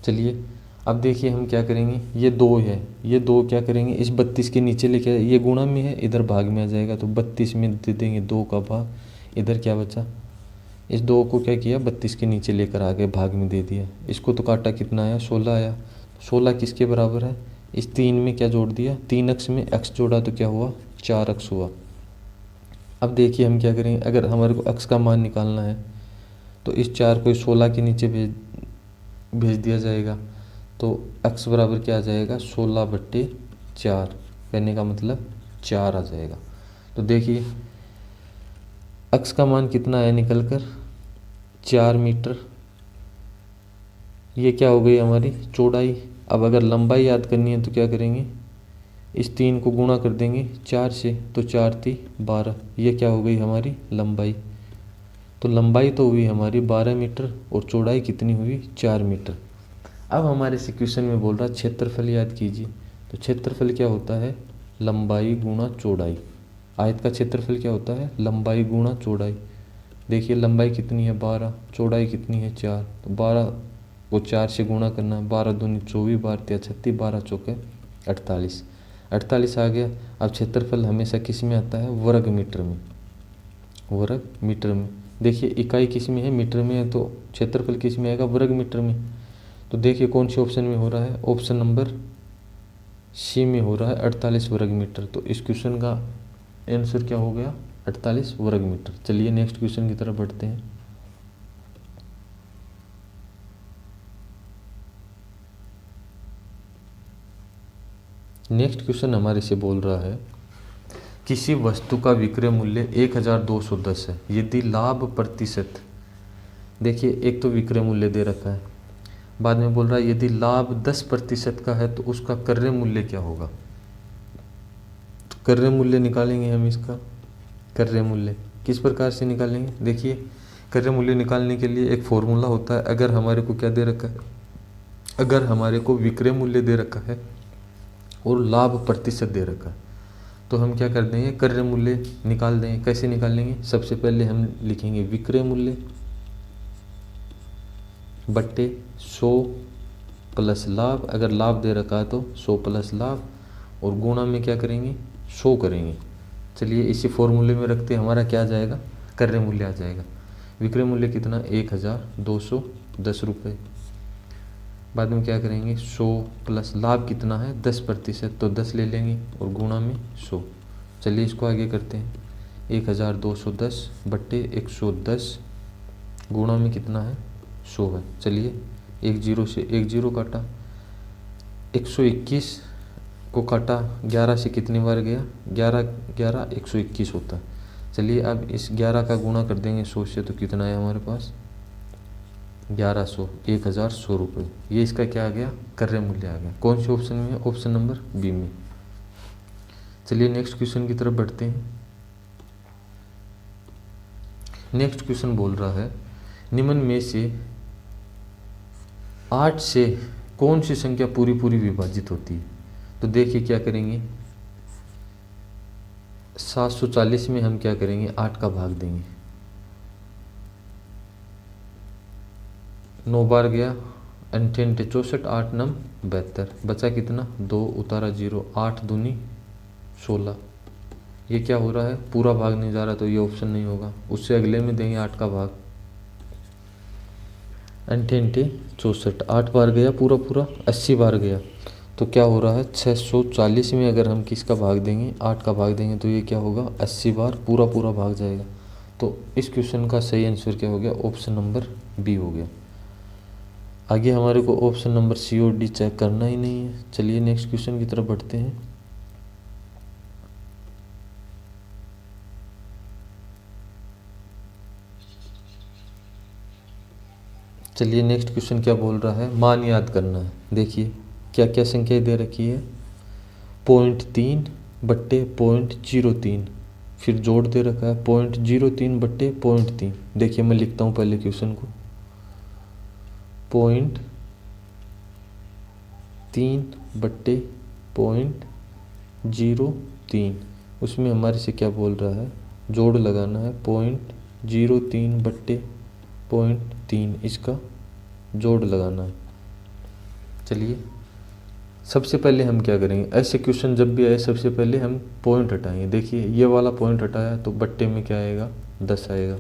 चलिए अब देखिए हम क्या करेंगे, ये 2 है, ये 2 क्या करेंगे, इस 32 के नीचे लेके, ये गुणा में है, इधर भाग में आ जाएगा, तो 32 में दे देंगे 2 का भाग, इधर क्या बचा, इस 2 को क्या किया, 32 के नीचे लेकर आगे भाग में दे दिया। इसको तो काटा कितना आया, 16 आया। 16 किसके बराबर है, इस 3 में क्या जोड़ दिया, 3x में x जोड़ा तो क्या हुआ, 4x हुआ। अब देखिए हम क्या करेंगे, अगर हमारे को x का मान निकालना है तो इस 4 को 16 के नीचे भेज दिया जाएगा, तो x बराबर क्या आ जाएगा, 16/4, कहने का मतलब 4 आ जाएगा। तो देखिए x का मान कितना है निकल कर, 4 मीटर। ये क्या हो गई हमारी चौड़ाई। अब अगर लंबाई याद करनी है तो क्या करेंगे, इस 3 को गुणा कर देंगे 4 से, तो 4 × 3 = 12। ये क्या हो गई हमारी लंबाई। तो लंबाई तो हुई हमारी 12 मीटर और चौड़ाई कितनी हुई, 4 मीटर। अब हमारे से क्वेश्चन में बोल रहा है क्षेत्रफल याद कीजिए। तो क्षेत्रफल क्या होता है, लंबाई गुणा चौड़ाई। आयत का क्षेत्रफल क्या होता है, लंबाई गुणा चौड़ाई। देखिए लंबाई कितनी है 12, चौड़ाई कितनी है 4, तो 12 वो 4 से गुणा करना है। 12 दूनी 24, 12 तिया 36, 12 चौके 48, 48 आ गया। अब क्षेत्रफल हमेशा किस में आता है? वर्ग मीटर में, वर्ग मीटर में। देखिए इकाई किस में है? मीटर में है, तो क्षेत्रफल किस में आएगा? वर्ग मीटर में। तो देखिए कौन से ऑप्शन में हो रहा है? ऑप्शन नंबर सी में हो रहा है, 48 वर्ग मीटर। तो इस क्वेश्चन का आंसर क्या हो गया? 48 वर्ग मीटर। चलिए नेक्स्ट क्वेश्चन की तरफ बढ़ते हैं। नेक्स्ट क्वेश्चन हमारे से बोल रहा है किसी वस्तु का विक्रय मूल्य 1210 है, यदि लाभ प्रतिशत, देखिए एक तो विक्रय मूल्य दे रखा है, बाद में बोल रहा है यदि लाभ 10% का है तो उसका क्रय मूल्य क्या होगा। तो क्रय मूल्य निकालेंगे हम। इसका क्रय मूल्य किस प्रकार से निकालेंगे? देखिए क्रय मूल्य निकालने के लिए एक फॉर्मूला होता है। अगर हमारे को क्या दे रखा है? अगर हमारे को विक्रय मूल्य दे रखा है और लाभ प्रतिशत दे रखा है, तो हम क्या कर देंगे? क्रय मूल्य निकाल देंगे। कैसे निकालेंगे? सबसे पहले हम लिखेंगे विक्रय मूल्य बट्टे 100 प्लस लाभ। अगर लाभ दे रखा है तो 100 प्लस लाभ, और गुणा में क्या करेंगे? 100 करेंगे। चलिए इसी फॉर्मूले में रखते हमारा क्या आ जाएगा? क्रय मूल्य आ जाएगा। विक्रय मूल्य कितना? 1210 रुपये। बाद में क्या करेंगे? 100 प्लस लाभ कितना है? 10%, तो 10 ले लेंगे और गुणा में 100। चलिए इसको आगे करते हैं। 1210 बट्टे 110 गुणा में कितना है? 100 है। चलिए एक जीरो से एक जीरो काटा, 121 को काटा 11 से कितनी बार गया? 11 11 121 होता है। चलिए अब इस 11 का गुणा कर देंगे 100 से, तो कितना है हमारे पास? 1100, 1100 रुपये। ये इसका क्या आ गया? क्रय मूल्य आ गया। कौन से ऑप्शन में है? ऑप्शन नंबर बी में। चलिए नेक्स्ट क्वेश्चन की तरफ बढ़ते हैं। नेक्स्ट क्वेश्चन बोल रहा है निम्न में से 8 से कौन सी संख्या पूरी पूरी विभाजित होती है। तो देखिए क्या करेंगे? 740 में हम क्या करेंगे? 8 का भाग देंगे। 9 बार गया, 8 64, 8 9 72, बचा कितना? 2 उतारा 0, 8 दूनी 16। ये क्या हो रहा है? पूरा भाग नहीं जा रहा, तो ये ऑप्शन नहीं होगा। उससे अगले में देंगे 8 का भाग। 8 64, 8 बार गया पूरा पूरा, 80 बार गया, तो क्या हो रहा है? 640 में अगर हम किसका भाग देंगे? 8 का भाग देंगे, तो ये क्या होगा? 80 बार पूरा पूरा भाग जाएगा। तो इस क्वेश्चन का सही आंसर क्या हो गया? ऑप्शन नंबर बी हो गया। आगे हमारे को ऑप्शन नंबर सी और डी चेक करना ही नहीं है। चलिए नेक्स्ट क्वेश्चन की तरफ बढ़ते हैं। चलिए नेक्स्ट क्वेश्चन क्या बोल रहा है? मान याद करना है। देखिए क्या क्या संख्याएं दे रखी है? 0.3 बट्टे 0.03, फिर जोड़ दे रखा है 0.03 बट्टे 0.3। देखिए मैं लिखता हूँ पहले क्वेश्चन को। 0.3 बट्टे 0.03, उसमें हमारे से क्या बोल रहा है? जोड़ लगाना है। 0.03 बट्टे 0.3, इसका जोड़ लगाना है। चलिए सबसे पहले हम क्या करेंगे? ऐसे क्वेश्चन जब भी आए सबसे पहले हम पॉइंट हटाएंगे। देखिए ये वाला पॉइंट हटाया तो बट्टे में क्या आएगा? 10 आएगा,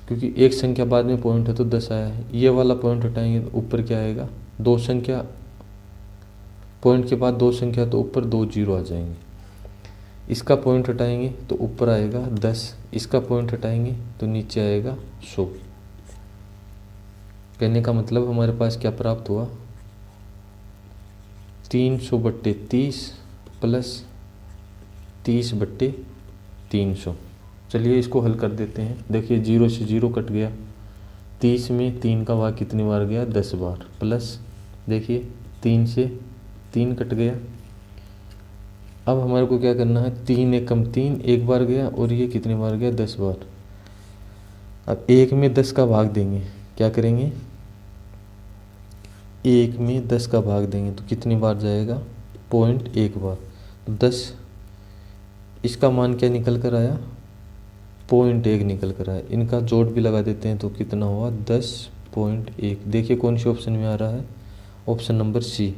क्योंकि एक संख्या बाद में पॉइंट है तो 10 आया है। ये वाला पॉइंट हटाएंगे तो ऊपर क्या आएगा? 2 संख्या, पॉइंट के बाद 2 संख्या, तो ऊपर 2 जीरो आ जाएंगे। इसका पॉइंट हटाएंगे तो ऊपर आएगा 10, इसका पॉइंट हटाएंगे तो नीचे आएगा 100। कहने का मतलब हमारे पास क्या प्राप्त हुआ? 300 बट्टे 30 प्लस 30 बट्टे 300। चलिए इसको हल कर देते हैं। देखिए 0 से 0 कट गया, 30 में 3 का भाग कितनी बार गया? 10 बार, प्लस देखिए 3 से 3 कट गया। अब हमारे को क्या करना है? 3 एकम 3 एक बार गया, और ये कितनी बार गया? 10 बार। अब 1 में 10 का भाग देंगे। क्या करेंगे? 1 में 10 का भाग देंगे तो कितनी बार जाएगा? 0.1 बार। तो 10, इसका मान क्या निकल कर आया? 0.1 निकल कर आया। इनका जोड़ भी लगा देते हैं तो कितना हुआ? 10.1 10.1। देखिए कौन से ऑप्शन में आ रहा है, ऑप्शन नंबर सी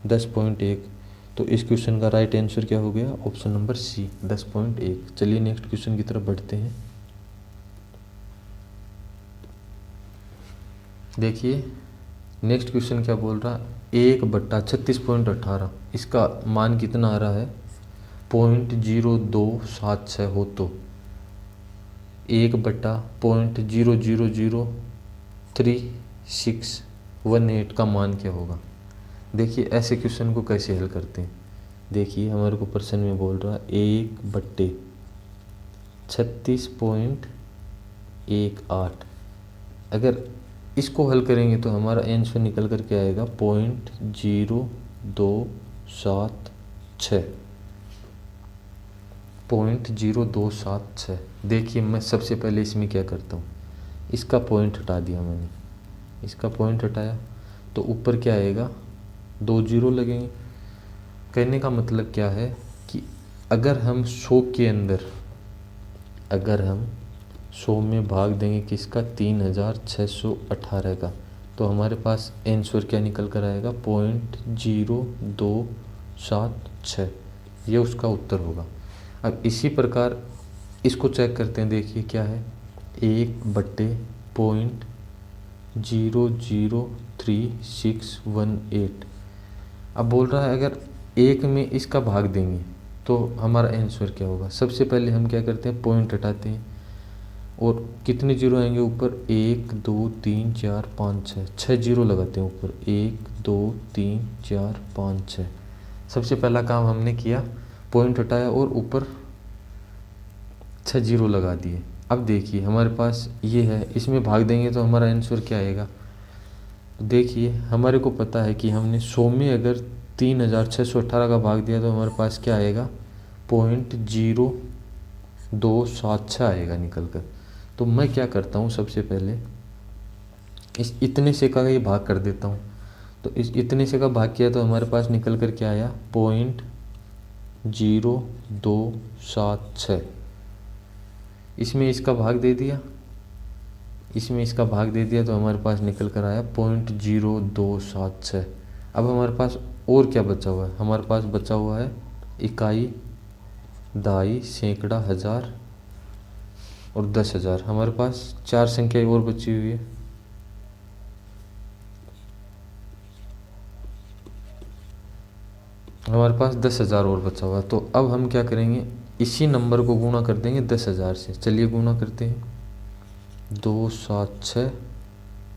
10.1। तो इस क्वेश्चन का राइट आंसर क्या हो गया, ऑप्शन नंबर सी 10.1। चलिए नेक्स्ट क्वेश्चन की तरफ बढ़ते हैं। देखिए नेक्स्ट क्वेश्चन क्या बोल रहा है, 1/36.18 इसका मान कितना आ रहा है, 0.0276 हो तो 1/0003618 का मान क्या होगा। देखिए ऐसे क्वेश्चन को कैसे हल करते हैं। देखिए हमारे को प्रश्न में बोल रहा है 1/36.18। अगर इसको हल करेंगे तो हमारा आंसर निकल कर के आएगा 0.0276। 0.0276। देखिए मैं सबसे पहले इसमें क्या करता हूँ, इसका पॉइंट हटा दिया मैंने, इसका पॉइंट हटाया तो ऊपर क्या आएगा, 2 जीरो लगेंगे। कहने का मतलब क्या है कि अगर हम 100 के अंदर, अगर हम 100 में भाग देंगे किसका, 3618 का, तो हमारे पास आंसर क्या निकल कर आएगा, 0.0276। ये उसका उत्तर होगा। अब इसी प्रकार इसको चेक करते हैं। देखिए क्या है, 1/0033618। अब बोल रहा है अगर 1 में इसका भाग देंगे तो हमारा आंसर क्या होगा। सबसे पहले हम क्या करते हैं, पॉइंट हटाते हैं और कितने जीरो आएंगे ऊपर, 1 2 3 4 5 6, 6 जीरो लगाते हैं ऊपर, 1 2 3 4 5 6। सबसे पहला काम हमने किया, पॉइंट हटाया और ऊपर 6 जीरो लगा दिए। अब देखिए हमारे पास ये है, इसमें भाग देंगे तो हमारा आंसर क्या आएगा। देखिए हमारे को पता है कि हमने 100 में अगर 3618 का भाग दिया तो हमारे पास क्या आएगा, 0.0276 आएगा निकल कर। तो मैं क्या करता हूँ, सबसे पहले इस इतने से का ये भाग कर देता हूँ। तो इस इतने से का भाग किया तो हमारे पास निकल कर क्या आया, 0.0276। इसमें इसका भाग दे दिया, इसमें इसका भाग दे दिया तो हमारे पास निकल कर आया 0.0276। अब हमारे पास और क्या बचा हुआ है, हमारे पास बचा हुआ है इकाई, दाई, सैकड़ा, हज़ार और 10,000। हमारे पास 4 संख्याएं और बची हुई है। हमारे पास 10,000 और बचा हुआ है। तो अब हम क्या करेंगे, इसी नंबर को गुणा कर देंगे 10,000 से। चलिए गुणा करते हैं, 276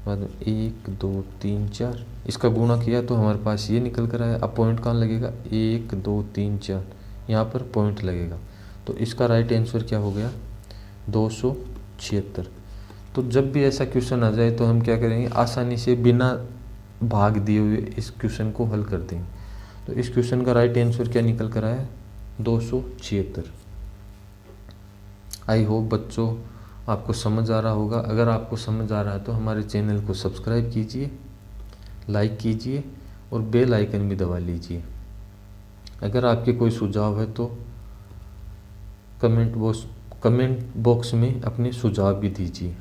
बाद 1 2 3 4, इसका गुणा किया तो हमारे पास ये निकल कर आया। अब पॉइंट कहाँ लगेगा, 1 2 3 4, यहाँ पर पॉइंट लगेगा। तो इसका राइट आंसर क्या हो गया, 276। तो जब भी ऐसा क्वेश्चन आ जाए तो हम क्या करेंगे, आसानी से बिना भाग दिए हुए इस क्वेश्चन को हल कर देंगे। तो इस क्वेश्चन का राइट आंसर क्या निकल कर आया, 276। आई होप बच्चों आपको समझ आ रहा होगा। अगर आपको समझ आ रहा है तो हमारे चैनल को सब्सक्राइब कीजिए, लाइक कीजिए और बेल आइकन भी दबा लीजिए। अगर आपके कोई सुझाव है तो कमेंट बॉक्स में अपने सुझाव भी दीजिए।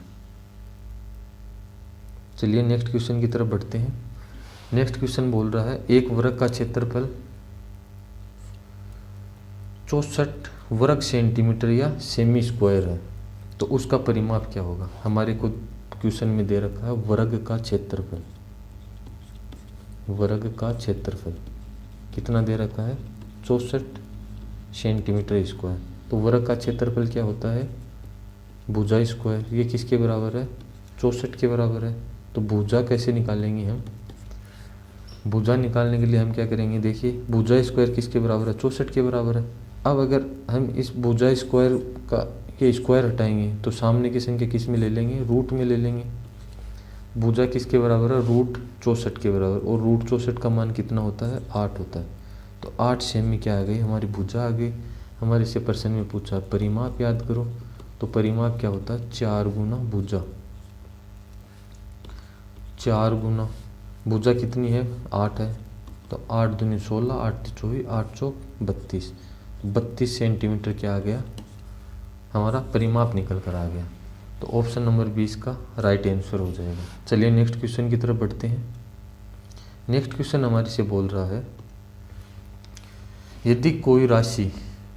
चलिए नेक्स्ट क्वेश्चन की तरफ बढ़ते हैं। नेक्स्ट क्वेश्चन बोल रहा है, एक वर्ग का क्षेत्रफल 64 वर्ग सेंटीमीटर या सेमी स्क्वायर है, तो उसका परिमाप क्या होगा। हमारे को क्वेश्चन में दे रखा है वर्ग का क्षेत्रफल, वर्ग का क्षेत्रफल कितना दे रखा है, 64 सेंटीमीटर स्क्वायर। तो वर्ग का क्षेत्रफल क्या होता है, भुजा स्क्वायर। ये किसके बराबर है, 64 के बराबर है। तो भुजा कैसे निकालेंगे हम, भुजा निकालने के लिए हम क्या करेंगे, देखिए भुजा स्क्वायर किसके बराबर है, 64 के बराबर है। अब अगर हम इस भुजा स्क्वायर का ये स्क्वायर हटाएंगे तो सामने की संख्या किस में ले लेंगे, रूट में ले लेंगे। भुजा किसके बराबर है, रूट 64 के बराबर, और रूट 64 का मान कितना होता है, 8 होता है। तो 8 सेमी क्या आ गई, हमारी भुजा आ गई। हमारे से प्रश्न में पूछा परिमाप याद करो, तो परिमाप क्या होता है, 4 गुना भुजा। 4 गुना भुजा कितनी है, 8 है। तो 8 दूनी 16, 8 24, 8 चौक 32, 32 सेंटीमीटर क्या आ गया, हमारा परिमाप निकल कर आ गया। तो ऑप्शन नंबर 20 का राइट आंसर हो जाएगा। चलिए नेक्स्ट क्वेश्चन की तरफ बढ़ते हैं। नेक्स्ट क्वेश्चन हमारे से बोल रहा है, यदि कोई राशि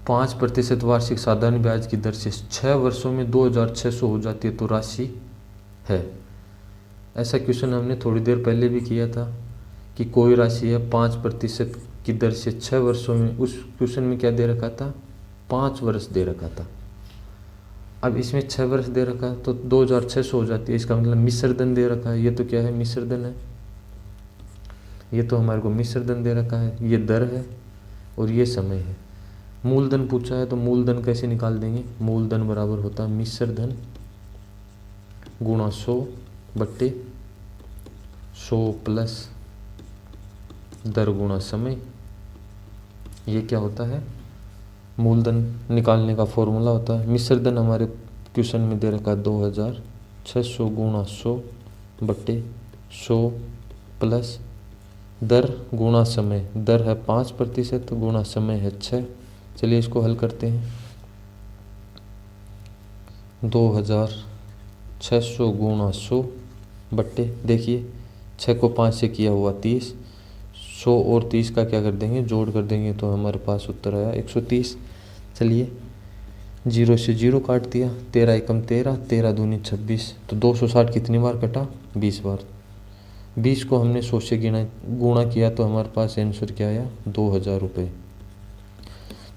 5% वार्षिक साधारण ब्याज की दर से 6 वर्षों में 2600 हो जाती है तो राशि है। ऐसा क्वेश्चन हमने थोड़ी देर पहले भी किया था कि कोई राशि है 5% की दर से 6 वर्षों में। उस क्वेश्चन में क्या दे रखा था, 5 वर्ष दे रखा था। अब इसमें 6 वर्ष दे रखा है तो 2600 हो जाती है। इसका मतलब मिश्र धन दे रखा है। ये तो क्या है, मिश्र धन है। ये तो हमारे को मिश्र धन दे रखा है, ये दर है और ये समय है। मूलधन पूछा है तो मूलधन कैसे निकाल देंगे, मूलधन बराबर होता है मिश्र धन गुणा 100/100 प्लस दर गुणा समय। ये क्या होता है, मूलधन निकालने का फॉर्मूला होता है। मिश्र धन हमारे क्वेश्चन में दे रखा है 2600 गुणा 100/100 प्लस दर गुणा समय। दर है 5% गुणा समय है 6। चलिए इसको हल करते हैं। 2600 गुणा 100 देखिए 6 को 5 से किया हुआ 30, 100 और 30 का क्या कर देंगे, जोड़ कर देंगे तो हमारे पास उत्तर आया 130। चलिए 0 से 0 काट दिया, 13 एकम 13, 13 दूनी 26, तो 260 कितनी बार कटा, 20 बार। 20 को हमने 100 से गुणा किया तो हमारे पास आंसर क्या आया, 2000 रुपये।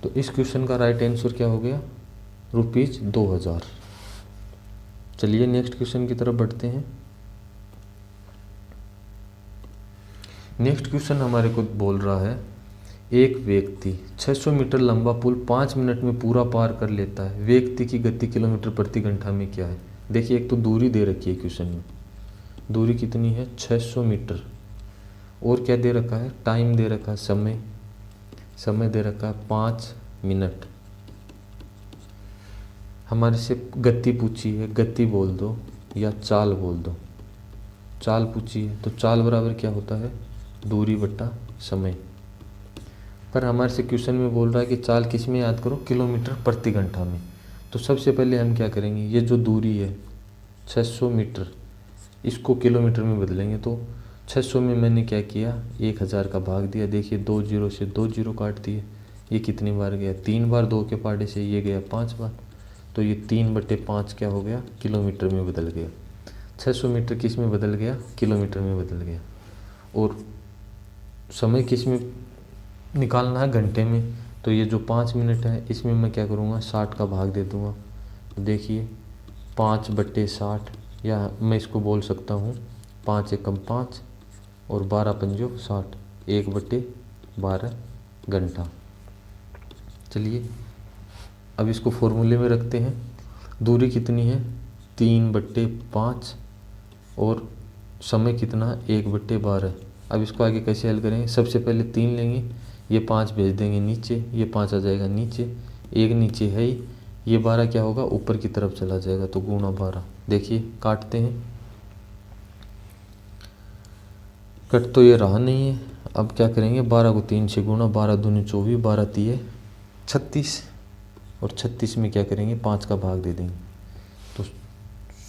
तो इस क्वेश्चन का राइट आंसर क्या हो गया, ₹2000। चलिए नेक्स्ट क्वेश्चन की तरफ बढ़ते हैं। नेक्स्ट क्वेश्चन हमारे को बोल रहा है, एक व्यक्ति 600 मीटर लंबा पुल 5 मिनट में पूरा पार कर लेता है। व्यक्ति की गति किलोमीटर प्रति घंटा में क्या है। देखिए एक तो दूरी दे रखी है क्वेश्चन में, दूरी कितनी है 600 मीटर, और क्या दे रखा है, टाइम दे रखा है, समय दे रखा है 5 मिनट। हमारे से गति पूछी है, गति बोल दो या चाल बोल दो। चाल पूछी है तो चाल बराबर क्या होता है, दूरी बट्टा समय। पर हमारे से क्वेश्चन में बोल रहा है कि चाल किस में याद करो, किलोमीटर प्रति घंटा में। तो सबसे पहले हम क्या करेंगे, ये जो दूरी है 600 मीटर, इसको किलोमीटर में बदलेंगे। तो 600 में मैंने क्या किया, 1000 का भाग दिया। देखिए 2 0 से 2 0 काट दिए। ये कितनी बार गया, 3 बार। 2 के पार्टे से ये गया 5 बार, तो ये 3/5 क्या हो गया, किलोमीटर में बदल गया। 600 मीटर किस में बदल गया, किलोमीटर में बदल गया। और समय किस में निकालना है, घंटे में। तो ये जो 5 मिनट है इसमें मैं क्या करूँगा, 60 का भाग दे दूँगा। देखिए 5/60, या मैं इसको बोल सकता हूँ 5 एकम 5 और 12 पंजो 60, 1/12 घंटा। चलिए अब इसको फॉर्मूले में रखते हैं। दूरी कितनी है 3/5 और समय कितना है 1/12। अब इसको आगे कैसे हल करेंगे, सबसे पहले 3 लेंगे, ये 5 भेज देंगे नीचे, ये 5 आ जाएगा नीचे, 1 नीचे है ही, ये 12 क्या होगा, ऊपर की तरफ चला जाएगा, तो गुणा 12। देखिए काटते हैं, कट तो ये रहा नहीं है। अब क्या करेंगे, 12 को 3 से गुणा, 12 दूनी 24, 12 तिये 36, और 36 में क्या करेंगे, 5 का भाग दे देंगे। तो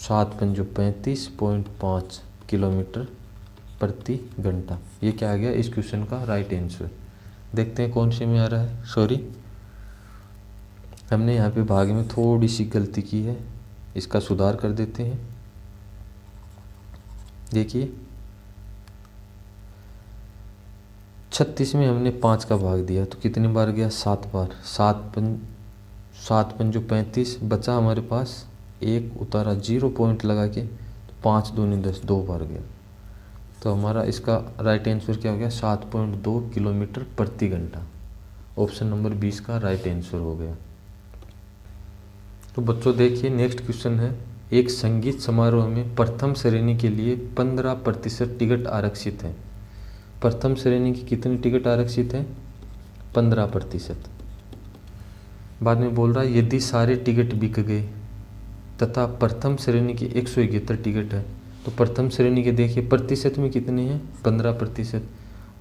7 पंजो 35.5 किलोमीटर प्रति घंटा। ये क्या आ गया इस क्वेश्चन का राइट आंसर। देखते हैं कौन से में आ रहा है। सॉरी, हमने यहाँ पे भाग में थोड़ी सी गलती की है, इसका सुधार कर देते हैं। देखिए 36 में हमने 5 का भाग दिया तो कितनी बार गया, 7 बार। 7 पंजो 35, बचा हमारे पास 1, उतारा 0 पॉइंट लगा के, 5 दूनी 10, 2 बार गया। तो हमारा इसका राइट आंसर क्या हो गया, 7.2 किलोमीटर प्रति घंटा। ऑप्शन नंबर 20 का राइट आंसर हो गया। तो बच्चों देखिए नेक्स्ट क्वेश्चन है, एक संगीत समारोह में प्रथम श्रेणी के लिए 15% टिकट आरक्षित है। प्रथम श्रेणी की कितनी टिकट आरक्षित है, 15%। बाद में बोल रहा है यदि सारे टिकट बिक गए तथा प्रथम श्रेणी की 171 टिकट है, तो प्रथम श्रेणी के देखिए प्रतिशत में कितने हैं, 15%।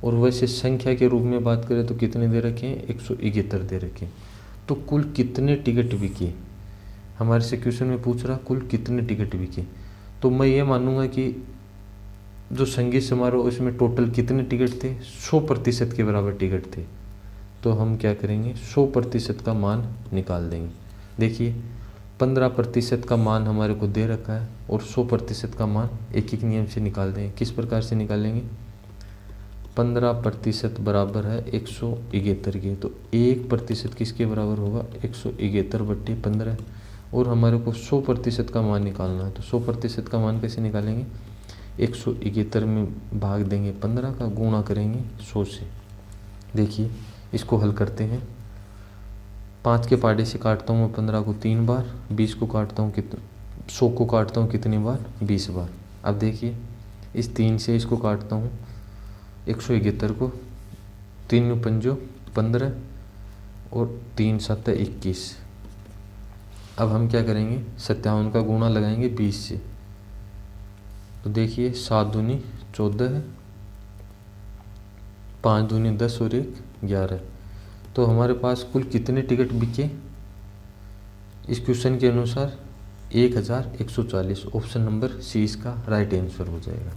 और वैसे संख्या के रूप में बात करें तो कितने दे रखे हैं, 171 दे रखे हैं। तो कुल कितने टिकट बिके, हमारे से क्वेश्चन में पूछ रहा कुल कितने टिकट बिके, तो मैं ये मानूंगा कि जो संगीत समारोह उसमें टोटल कितने टिकट थे, 100% के बराबर टिकट थे। तो हम क्या करेंगे, 100% का मान निकाल देंगे। देखिए 15% का मान हमारे को दे रखा है और 100% का मान एक एक नियम से निकाल देंगे। किस प्रकार से निकालेंगे, 15% बराबर है 171 के, तो 1% किसके बराबर होगा, 171/15। और हमारे को 100% का मान निकालना है, तो 100% का मान कैसे निकालेंगे, 171 में भाग देंगे 15 का, गुणा करेंगे 100 से। देखिए इसको हल करते हैं, 5 के पाड़े से काटता हूँ मैं 15 को 3 बार, 20 को काटता हूँ 100 को काटता हूँ कितनी बार, 20 बार। अब देखिए इस 3 से इसको काटता हूँ 171 को, 3 पंजो 15 और 3 7 21। अब हम क्या करेंगे, 57 का गुणा लगाएंगे 20 से, तो देखिए 7 दूनी 14 है, 5 दूनी 10 और 1 11। तो हमारे पास कुल कितने टिकट बिके इस क्वेश्चन के अनुसार, 1140। ऑप्शन नंबर सी इसका राइट आंसर हो जाएगा।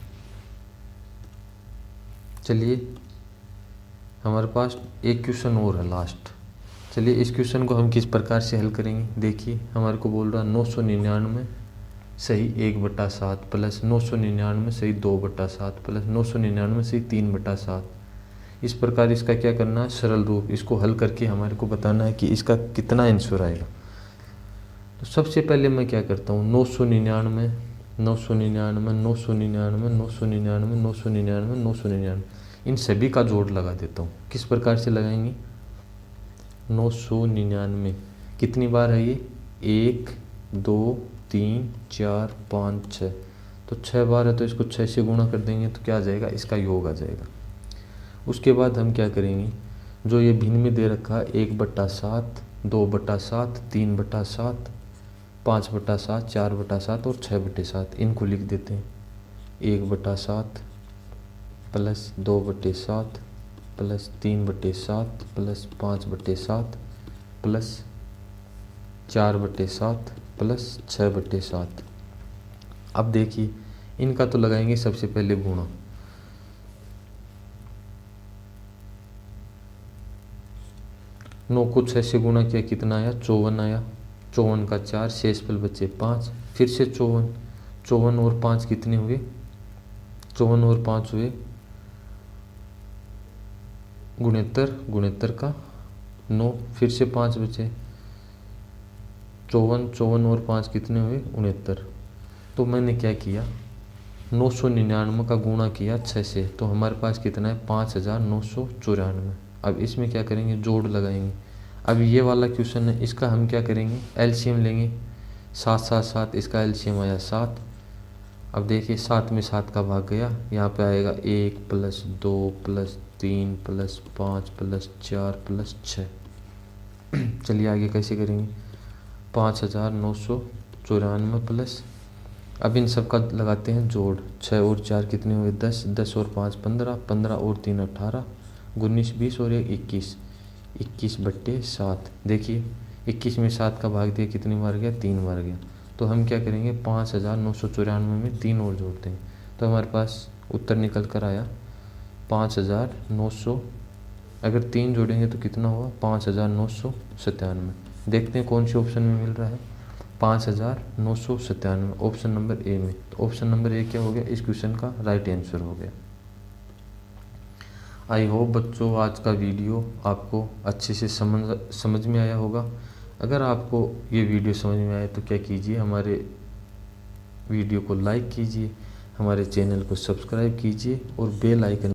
चलिए हमारे पास एक क्वेश्चन और है लास्ट। चलिए इस क्वेश्चन को हम किस प्रकार से हल करेंगे। देखिए हमारे को बोल रहा 999 सही 1/7 प्लस 999 सही 2/7 प्लस 999 सही 3/7। इस प्रकार इसका क्या करना है, सरल रूप इसको हल करके हमारे को बताना है कि इसका कितना आंसर आएगा। तो सबसे पहले मैं क्या करता हूँ, 999 999 999 999 999 999 इन सभी का जोड़ लगा देता हूँ। किस प्रकार से लगाएंगे, 999 कितनी बार है ये, 1 2 3 4 5 6, तो 6 बार है, तो इसको 6 से गुणा कर देंगे तो क्या आ जाएगा, इसका योग आ जाएगा। उसके बाद हम क्या करेंगे, जो ये भिन्न में दे रखा है 1/7 2/7 3/7 5/7 4/7 और 6/7, इनको लिख देते हैं। 1/7 plus 2/7 plus 3/7 plus 5/7 plus 4/7 plus 6/7। अब देखिए इनका तो लगाएंगे सबसे पहले गुणा। 9 को 6 से गुणा किया कितना आया, 54 आया। 54 का 4, शेष पल बचे 5, फिर से 54, 54 और 5 कितने हुए, 54 और 5 हुए 69, 69 का 9, फिर से 5 बचे, 54, 54 और 5 कितने हुए 69। तो मैंने क्या किया, 999 का गुणा किया 6 से, तो हमारे पास कितना है 5994। अब इसमें क्या करेंगे, जोड़ लगाएंगे। अब ये वाला क्वेश्चन है, इसका हम क्या करेंगे, एलसीएम लेंगे। 7 7 7, इसका एलसीएम आया 7। अब देखिए 7 में 7 का भाग गया, यहाँ पे आएगा 1 plus 2 plus 3 plus 5 plus 4 plus 6। चलिए आगे कैसे करेंगे, 5994 प्लस, अब इन सब का लगाते हैं जोड़। 6 और 4 कितने हुए 10, 10 और 5 15, 15 और 3 18, 19 20 और 1 21, 21/7। देखिए 21 में 7 का भाग दिया कितनी बार गया, 3 बार गया। तो हम क्या करेंगे, 5994 में 3 और जोड़ते हैं, तो हमारे पास उत्तर निकल कर आया 5900। अगर 3 जोड़ेंगे तो कितना हुआ, 5997। देखते हैं कौन से ऑप्शन में मिल रहा है, 5997, ऑप्शन नंबर ए में। तो ऑप्शन नंबर ए क्या हो गया, इस क्वेश्चन का राइट आंसर हो गया। आई होप बच्चों आज का वीडियो आपको अच्छे से समझ में आया होगा। अगर आपको ये वीडियो समझ में आए तो क्या कीजिए, हमारे वीडियो को लाइक कीजिए, हमारे चैनल को सब्सक्राइब कीजिए और बेल आइकन